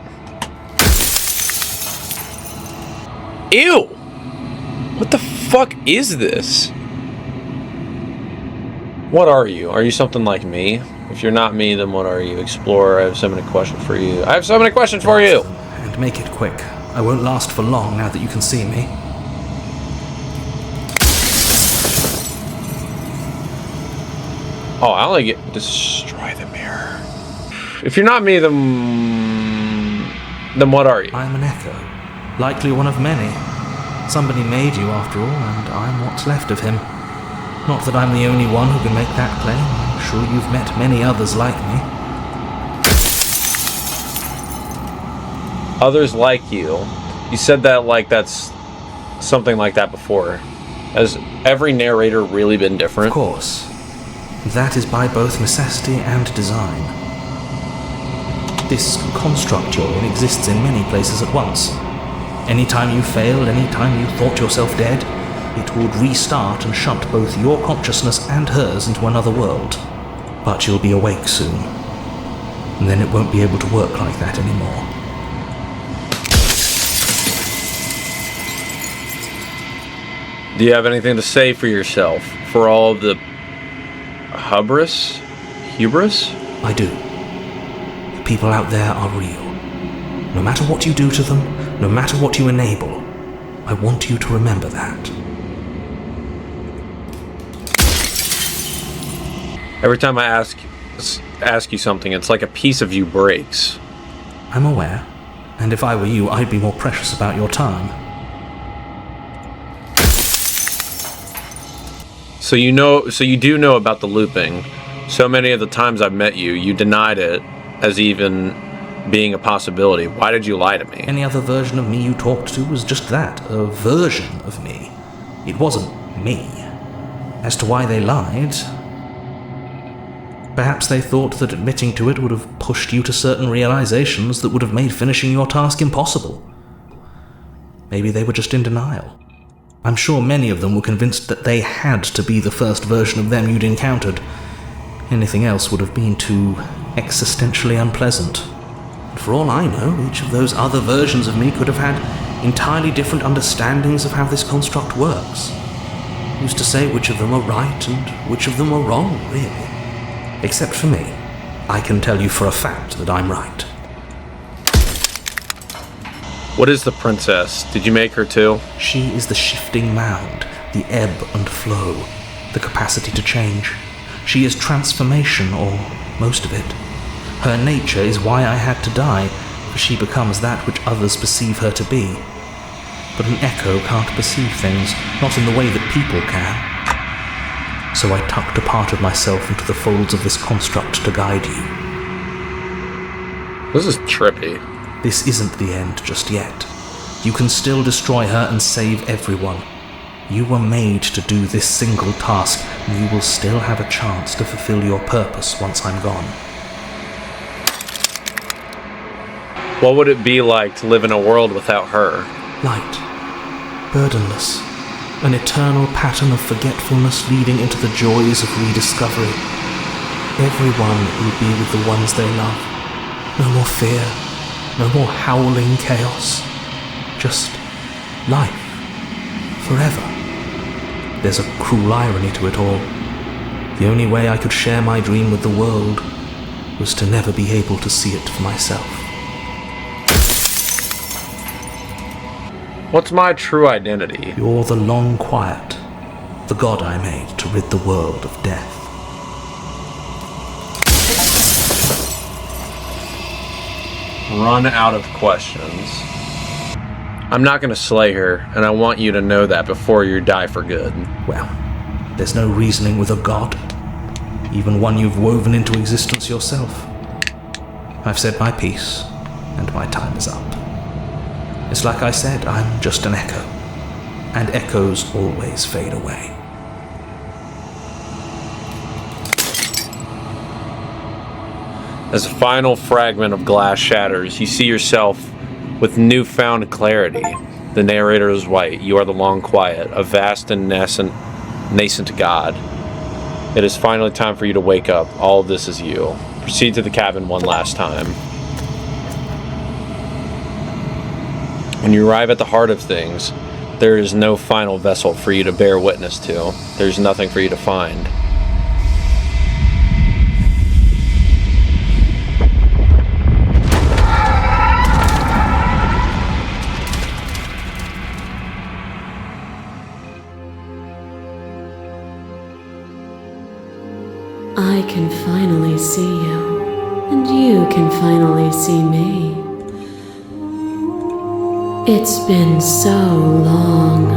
Ew! What the fuck is this? What are you? Are you something like me? If you're not me, then what are you? Explorer, I have so many questions for you. I have so many questions for you! And make it quick. I won't last for long now that you can see me. Oh, I only get destroy the mirror. If you're not me, then what are you? I'm an echo. Likely one of many. Somebody made you after all, and I'm what's left of him. Not that I'm the only one who can make that claim, I'm sure you've met many others like me. Others like you. You said that like that's something like that before. Has every narrator really been different? Of course. That is by both necessity and design. This construct you're in exists in many places at once. Anytime you failed, anytime you thought yourself dead, it would restart and shunt both your consciousness and hers into another world. But you'll be awake soon, and then it won't be able to work like that anymore. Do you have anything to say for yourself? For all of the hubris? I do. The people out there are real. No matter what you do to them, no matter what you enable, I want you to remember that. Every time I ask you something, it's like a piece of you breaks. I'm aware, and if I were you, I'd be more precious about your time. So you do know about the looping. So many of the times I've met you, you denied it as even being a possibility. Why did you lie to me? Any other version of me you talked to was just that, a version of me. It wasn't me. As to why they lied, perhaps they thought that admitting to it would have pushed you to certain realizations that would have made finishing your task impossible. Maybe they were just in denial. I'm sure many of them were convinced that they had to be the first version of them you'd encountered. Anything else would have been too existentially unpleasant. And for all I know, each of those other versions of me could have had entirely different understandings of how this construct works. Who's to say which of them are right and which of them are wrong, really? Except for me, I can tell you for a fact that I'm right. What is the princess? Did you make her too? She is the shifting mound, the ebb and flow, the capacity to change. She is transformation, or most of it. Her nature is why I had to die, for she becomes that which others perceive her to be. But an echo can't perceive things, not in the way that people can. So I tucked a part of myself into the folds of this construct to guide you. This is trippy. This isn't the end just yet. You can still destroy her and save everyone. You were made to do this single task, and you will still have a chance to fulfill your purpose once I'm gone. What would it be like to live in a world without her? Light, burdenless, an eternal pattern of forgetfulness leading into the joys of rediscovery. Everyone will be with the ones they love. No more fear, no more howling chaos. Just life, forever. There's a cruel irony to it all. The only way I could share my dream with the world was to never be able to see it for myself. What's my true identity? You're the long quiet, the god I made to rid the world of death. Run out of questions. I'm not going to slay her, and I want you to know that before you die for good. Well, there's no reasoning with a god, even one you've woven into existence yourself. I've said my piece, and my time is up. It's like I said, I'm just an echo, and echoes always fade away. As a final fragment of glass shatters, you see yourself with newfound clarity. The narrator is white. You are the long quiet, a vast and nascent god. It is finally time for you to wake up. All of this is you. Proceed to the cabin one last time. When you arrive at the heart of things, there is no final vessel for you to bear witness to. There's nothing for you to find. I can finally see you, and you can finally see me. It's been so long,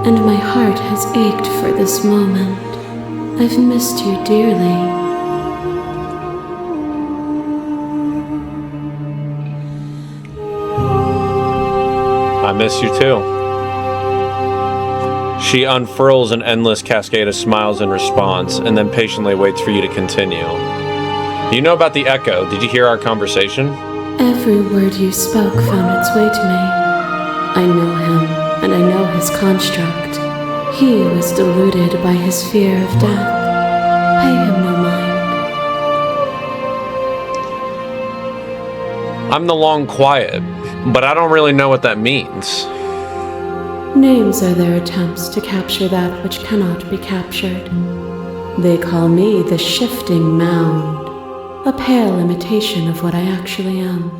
and my heart has ached for this moment. I've missed you dearly, miss you too. She unfurls an endless cascade of smiles in response, and then patiently waits for you to continue. You know about the echo. Did you hear our conversation? Every word you spoke found its way to me. I know him, and I know his construct. He was deluded by his fear of death. Pay him no mind. I'm the long quiet, but I don't really know what that means. Names are their attempts to capture that which cannot be captured. They call me the shifting mound, a pale imitation of what I actually am.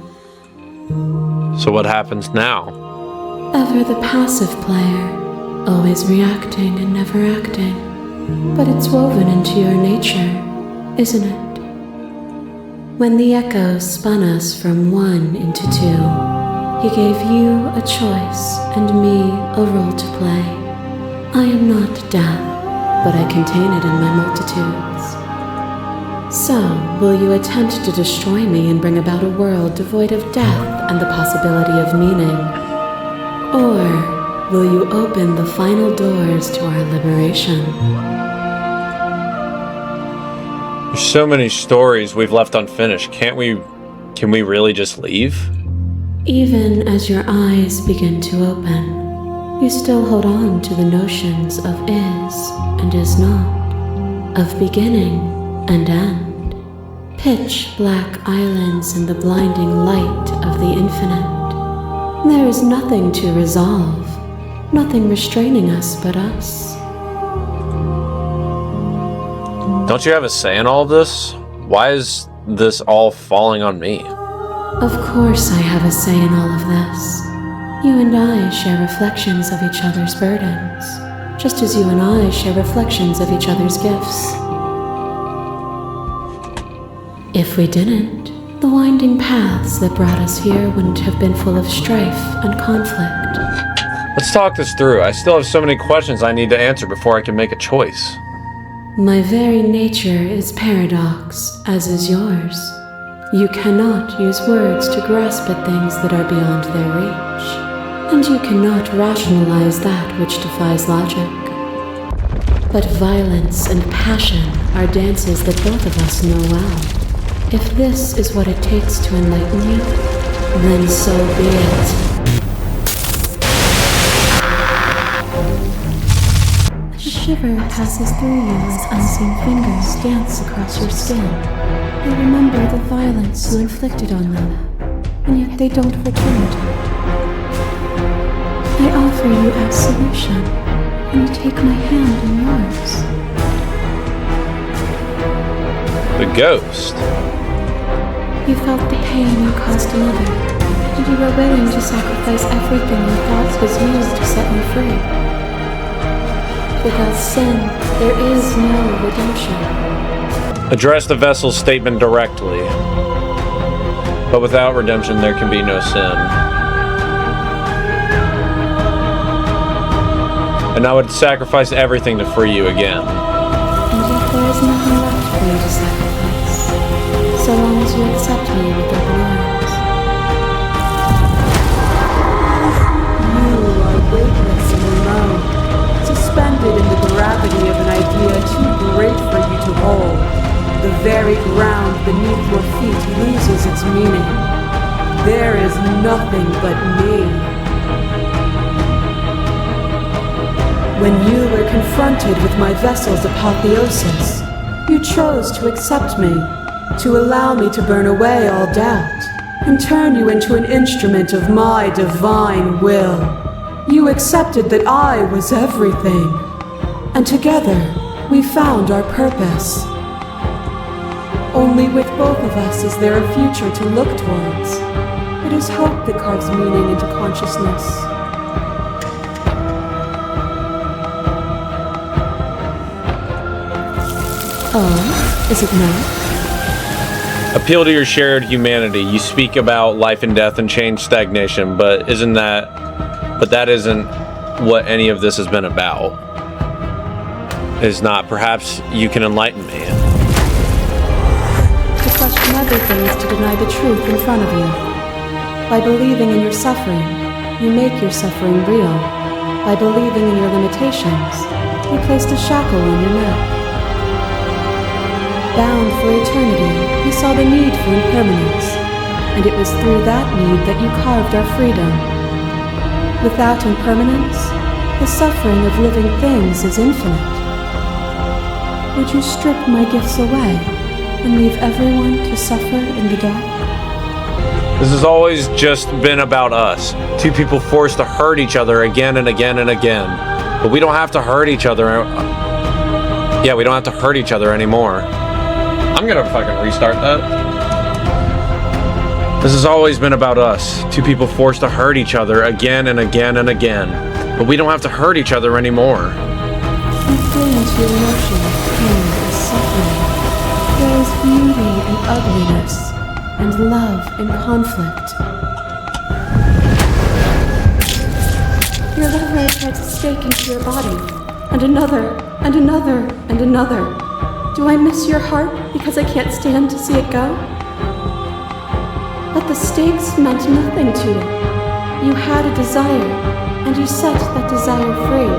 So what happens now? Ever the passive player, always reacting and never acting. But it's woven into your nature, isn't it? When the echo spun us from one into two, he gave you a choice and me a role to play. I am not death, but I contain it in my multitudes. So, will you attempt to destroy me and bring about a world devoid of death and the possibility of meaning? Or will you open the final doors to our liberation? There's so many stories we've left unfinished. Can we really just leave? Even as your eyes begin to open, you still hold on to the notions of is and is not, of beginning and end, pitch black islands in the blinding light of the infinite. There is nothing to resolve, nothing restraining us but us. Don't you have a say in all of this? Why is this all falling on me? Of course I have a say in all of this. You and I share reflections of each other's burdens, just as you and I share reflections of each other's gifts. If we didn't, the winding paths that brought us here wouldn't have been full of strife and conflict. Let's talk this through. I still have so many questions I need to answer before I can make a choice. My very nature is paradox, as is yours. You cannot use words to grasp at things that are beyond their reach, and you cannot rationalize that which defies logic. But violence and passion are dances that both of us know well. If this is what it takes to enlighten you, then so be it. A shiver passes through you as unseen fingers dance across your skin. They remember the violence you inflicted on them, and yet they don't return it. I offer you absolution, and you take my hand in yours. The ghost. You felt the pain you caused another, and you were willing to sacrifice everything you thought was yours to set me free. Without sin, there is no redemption. Address the vessel's statement directly. But without redemption, there can be no sin. And I would sacrifice everything to free you again. And yet there is nothing left for you to sacrifice, so long as you accept me with open arms. You are weightless and alone, suspended in the gravity of an idea too great for you to hold. The very ground beneath your feet loses its meaning. There is nothing but me. When you were confronted with my vessel's apotheosis, you chose to accept me, to allow me to burn away all doubt, and turn you into an instrument of my divine will. You accepted that I was everything, and together we found our purpose. Only with both of us is there a future to look towards. It is hope that carves meaning into consciousness. Oh, is it not? Appeal to your shared humanity. You speak about life and death and change stagnation, but that isn't what any of this has been about. It's not. Perhaps you can enlighten me. To question everything is to deny the truth in front of you. By believing in your suffering, you make your suffering real. By believing in your limitations, you placed a shackle on your neck. Bound for eternity, you saw the need for impermanence, and it was through that need that you carved our freedom. Without impermanence, the suffering of living things is infinite. Would you strip my gifts away and leave everyone to suffer in the dark? This has always just been about us. Two people forced to hurt each other again and again and again. But we don't have to hurt each other. Yeah, we don't have to hurt each other anymore. I'm gonna fucking restart that. This has always been about us. Two people forced to hurt each other again and again and again. But we don't have to hurt each other anymore. You flee into your emotion of pain and suffering. There is beauty in ugliness, and love in conflict. Your lover attacks a stake into your body, and another, and another, and another. Do I miss your heart because I can't stand to see it go? But the stakes meant nothing to you. You had a desire, and you set that desire free.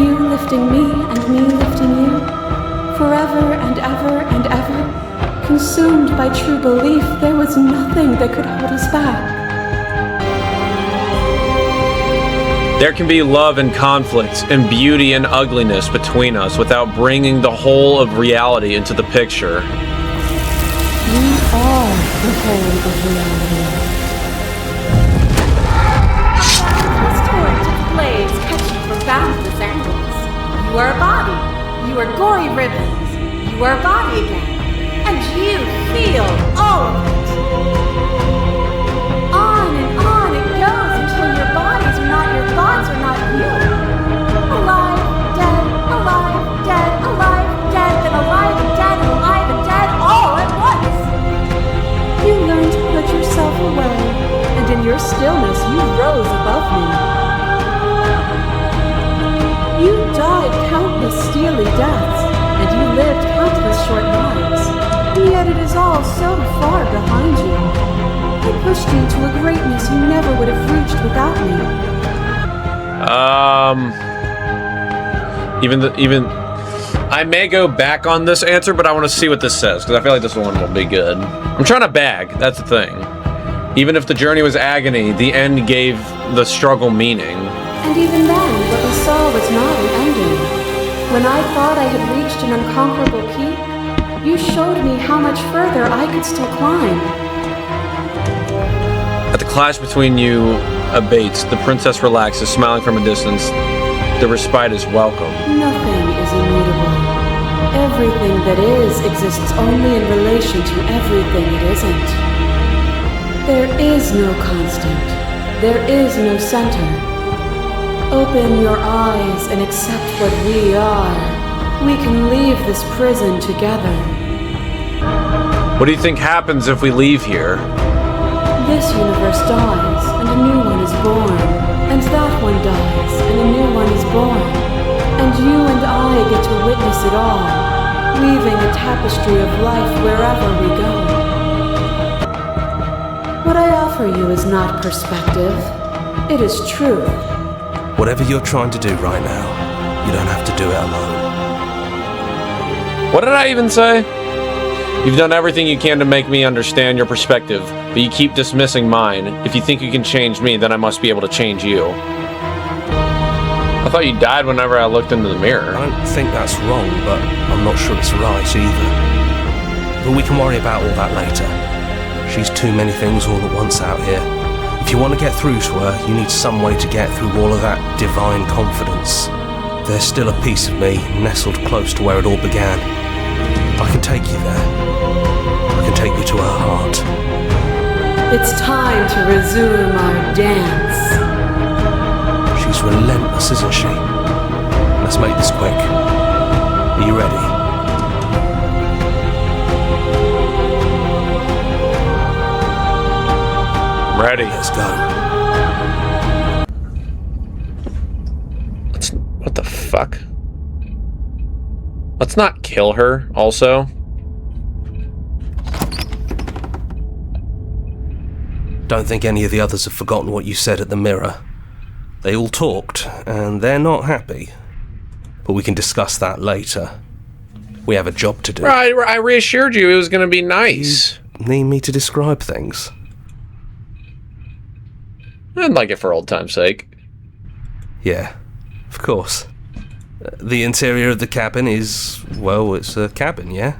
You lifting me and me lifting you. Forever and ever and ever. Consumed by true belief, there was nothing that could hold us back. There can be love and conflict and beauty and ugliness between us without bringing the whole of reality into the picture. We are the whole of reality. These torrent of blades catch you from boundless angles. You are a body. You are gory ribbons. You are a body again. And you feel all of it. On and on it goes until your bodies are not your thoughts or not you. Alive, dead, alive, dead, alive, dead, then alive and dead, and alive and dead, all at once. You learned to put yourself away, and in your stillness you rose above me. You died countless steely deaths, and you lived countless short lives. And yet it is all so far behind you. I pushed you to a greatness you never would have reached without me. Even I may go back on this answer, but I want to see what this says because I feel like this one will be good. I'm trying to bag. That's the thing. Even if the journey was agony, the end gave the struggle meaning. And even then, what we saw was not an ending. When I thought I had reached an unconquerable peak, you showed me how much further I could still climb. At the clash between you abates, the princess relaxes, smiling from a distance. The respite is welcome. Nothing is immutable. Everything that is exists only in relation to everything it isn't. There is no constant. There is no center. Open your eyes and accept what we are. We can leave this prison together. What do you think happens if we leave here? This universe dies, and a new one is born. And that one dies, and a new one is born. And you and I get to witness it all, weaving a tapestry of life wherever we go. What I offer you is not perspective. It is truth. Whatever you're trying to do right now, you don't have to do it alone. What did I even say? You've done everything you can to make me understand your perspective, but you keep dismissing mine. If you think you can change me, then I must be able to change you. I thought you died whenever I looked into the mirror. I don't think that's wrong, but I'm not sure it's right either. But we can worry about all that later. She's too many things all at once out here. If you want to get through to her, you need some way to get through all of that divine confidence. There's still a piece of me nestled close to where it all began. I can take you there. I can take you to her heart. It's time to resume our dance. She's relentless, isn't she? Let's make this quick. Are you ready? Ready. Let's go. What the fuck? Let's not kill her, also. Don't think any of the others have forgotten what you said at the mirror. They all talked, and they're not happy. But we can discuss that later. We have a job to do. I reassured you it was going to be nice. You need me to describe things? I'd like it for old time's sake. Yeah, of course. The interior of the cabin is, well, it's a cabin, yeah?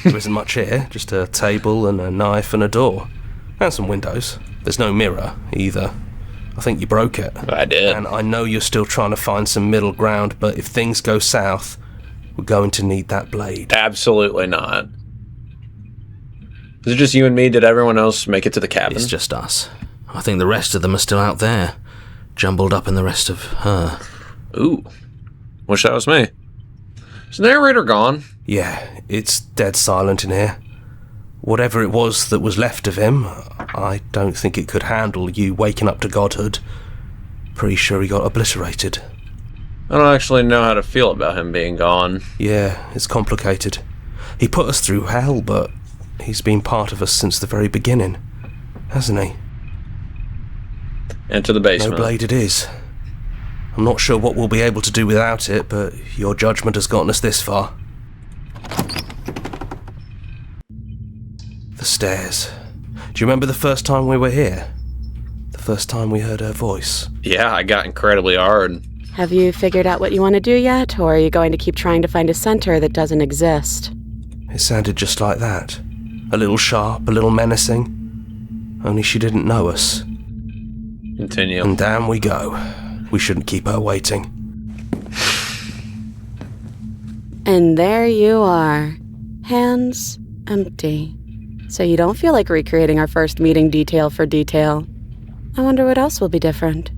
There isn't much here, just a table and a knife and a door. And some windows. There's no mirror, either. I think you broke it. I did. And I know you're still trying to find some middle ground, but if things go south, we're going to need that blade. Absolutely not. Is it just you and me? Did everyone else make it to the cabin? It's just us. I think the rest of them are still out there, jumbled up in the rest of her. Ooh. Wish that was me. Is the narrator gone? Yeah, it's dead silent in here. Whatever it was that was left of him, I don't think it could handle you waking up to godhood. Pretty sure he got obliterated. I don't actually know how to feel about him being gone. Yeah, it's complicated. He put us through hell, but he's been part of us since the very beginning, hasn't he? Enter the basement. No blade it is. I'm not sure what we'll be able to do without it, but your judgment has gotten us this far. The stairs. Do you remember the first time we were here? The first time we heard her voice? Yeah, I got incredibly hard. Have you figured out what you want to do yet, or are you going to keep trying to find a center that doesn't exist? It sounded just like that. A little sharp, a little menacing. Only she didn't know us. Continue. And down we go. We shouldn't keep her waiting. And there you are. Hands empty. So you don't feel like recreating our first meeting detail for detail. I wonder what else will be different.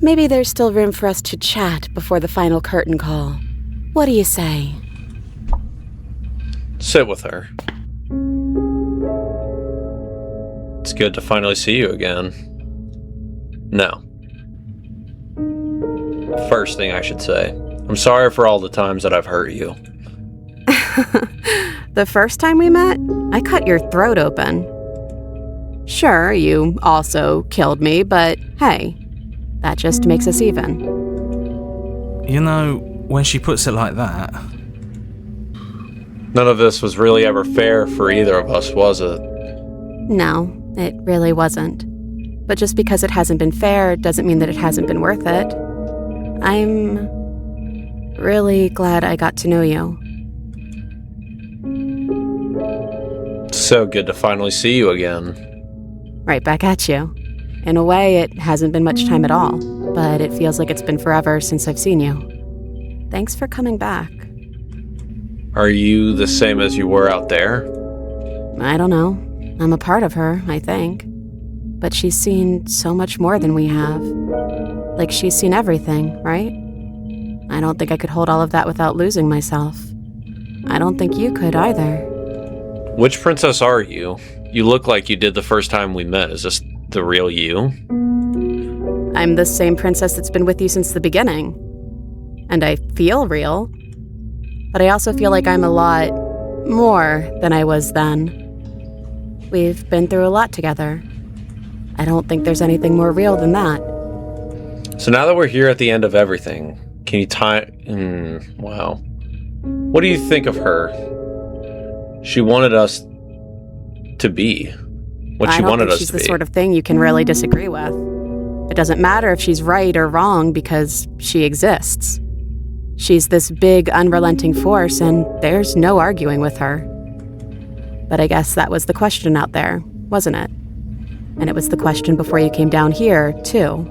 Maybe there's still room for us to chat before the final curtain call. What do you say? Sit with her. It's good to finally see you again. No. First thing I should say, I'm sorry for all the times that I've hurt you. The first time we met, I cut your throat open. Sure, you also killed me, but hey, that just makes us even. You know, when she puts it like that... None of this was really ever fair for either of us, was it? No, it really wasn't. But just because it hasn't been fair doesn't mean that it hasn't been worth it. I'm really glad I got to know you. So good to finally see you again. Right back at you. In a way, it hasn't been much time at all, but it feels like it's been forever since I've seen you. Thanks for coming back. Are you the same as you were out there? I don't know. I'm a part of her, I think. But she's seen so much more than we have. Like, she's seen everything, right? I don't think I could hold all of that without losing myself. I don't think you could either. Which princess are you? You look like you did the first time we met. Is this the real you? I'm the same princess that's been with you since the beginning. And I feel real. But I also feel like I'm a lot more than I was then. We've been through a lot together. I don't think there's anything more real than that. So now that we're here at the end of everything, can you wow. What do you think of her? She wanted us to be what she wanted us to be. She's the sort of thing you can really disagree with. It doesn't matter if she's right or wrong because she exists. She's this big, unrelenting force, and there's no arguing with her. But I guess that was the question out there, wasn't it? And it was the question before you came down here, too.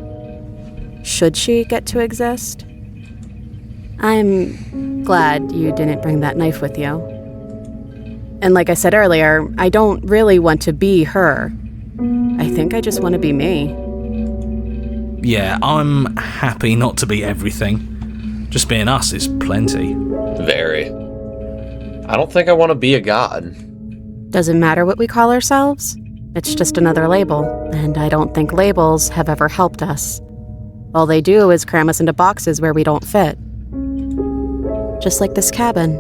Should she get to exist? I'm glad you didn't bring that knife with you. And like I said earlier, I don't really want to be her. I think I just want to be me. Yeah, I'm happy not to be everything. Just being us is plenty. Very. I don't think I want to be a god. Doesn't matter what we call ourselves. It's just another label, and I don't think labels have ever helped us. All they do is cram us into boxes where we don't fit. Just like this cabin.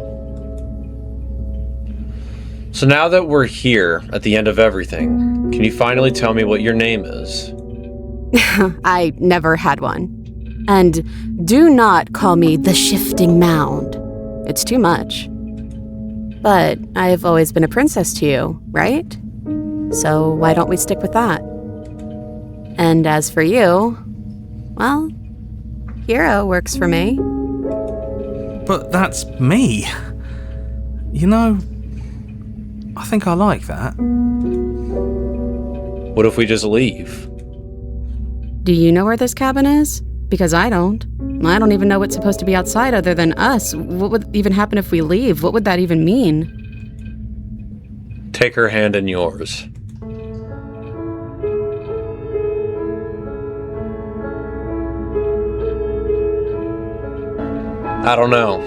So now that we're here at the end of everything, can you finally tell me what your name is? I never had one. And do not call me the Shifting Mound. It's too much. But I've always been a princess to you, right? So why don't we stick with that? And as for you, well, Hero works for me. But that's me. You know, I think I like that. What if we just leave? Do you know where this cabin is? Because I don't. I don't even know what's supposed to be outside other than us. What would even happen if we leave? What would that even mean? Take her hand in yours. I don't know,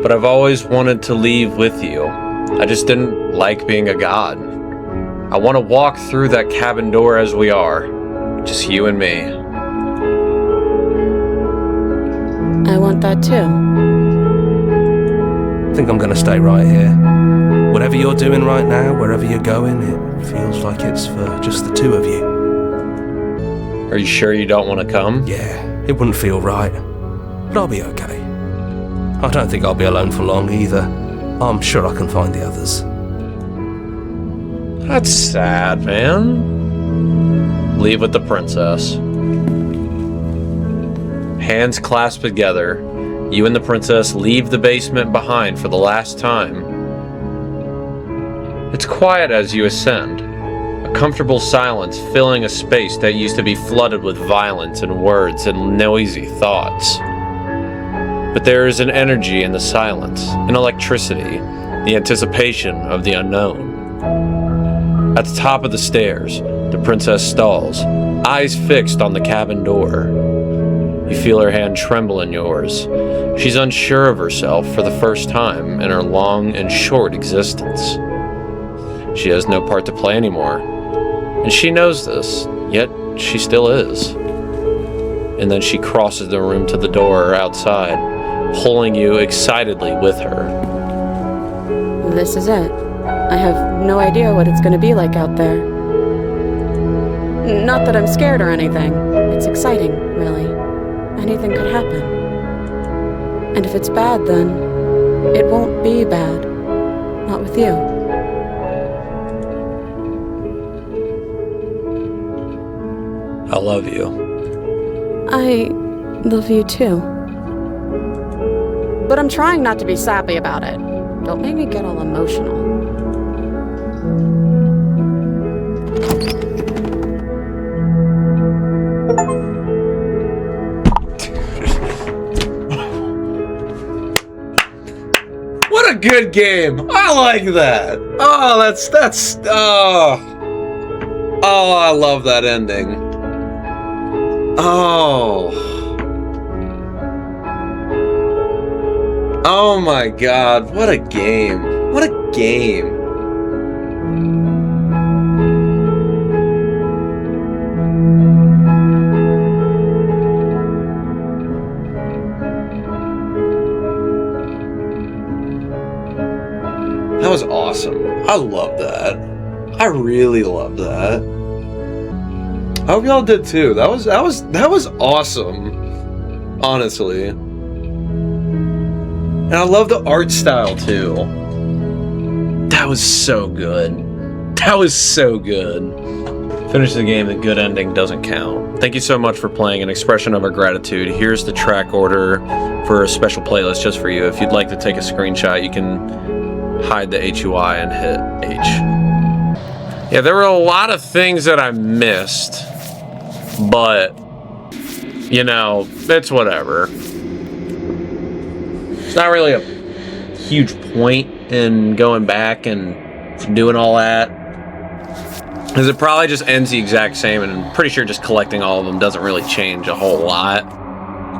but I've always wanted to leave with you. I just didn't like being a god. I want to walk through that cabin door as we are, just you and me. I want that too. I think I'm gonna stay right here. Whatever you're doing right now, wherever you're going, it feels like it's for just the two of you. Are you sure you don't want to come? Yeah, it wouldn't feel right, but I'll be okay. I don't think I'll be alone for long either. I'm sure I can find the others. That's sad, man. Leave with the princess. Hands clasped together, you and the princess leave the basement behind for the last time. It's quiet as you ascend, a comfortable silence filling a space that used to be flooded with violence and words and noisy thoughts. But there is an energy in the silence, an electricity, the anticipation of the unknown. At the top of the stairs, the princess stalls, eyes fixed on the cabin door. You feel her hand tremble in yours. She's unsure of herself for the first time in her long and short existence. She has no part to play anymore, and she knows this, yet she still is. And then she crosses the room to the door outside, pulling you excitedly with her. This is it. I have no idea what it's going to be like out there. Not that I'm scared or anything. It's exciting, really. Anything could happen. And if it's bad, then it won't be bad. Not with you. I love you. I love you too. But I'm trying not to be sappy about it. Don't make me get all emotional. What a good game. I like that. Oh, oh, I love that ending. Oh my god, what a game. What a game. That was awesome. I love that. I really love that. I hope y'all did too. That was awesome. Honestly. And I love the art style too. That was so good. That was so good. Finish the game, the good ending doesn't count. Thank you so much for playing. An expression of our gratitude. Here's the track order for a special playlist just for you. If you'd like to take a screenshot, you can hide the HUI and hit H. Yeah, there were a lot of things that I missed, but, you know, it's whatever. It's not really a huge point in going back and doing all that, because it probably just ends the exact same, and I'm pretty sure just collecting all of them doesn't really change a whole lot,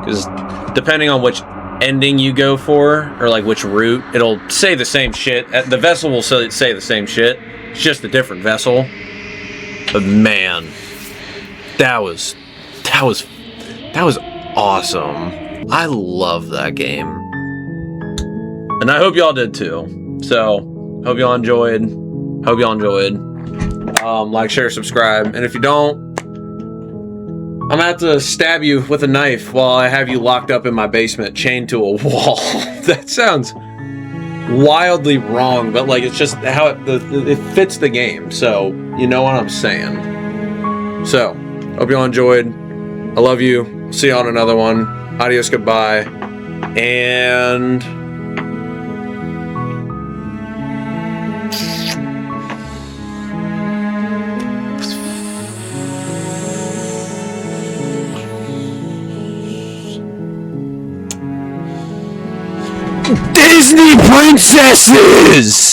because depending on which ending you go for, or like which route, it'll say the same shit. The vessel will say the same shit. It's just a different vessel. But man, that was awesome. I love that game. And I hope y'all did too. So, Hope y'all enjoyed. Hope y'all enjoyed. Like, share, subscribe. And if you don't, I'm gonna have to stab you with a knife while I have you locked up in my basement, chained to a wall. That sounds wildly wrong, but like it's just how it fits the game. So you know what I'm saying. So hope y'all enjoyed. I love you. See you on another one. Adios, goodbye, and. Disney princesses!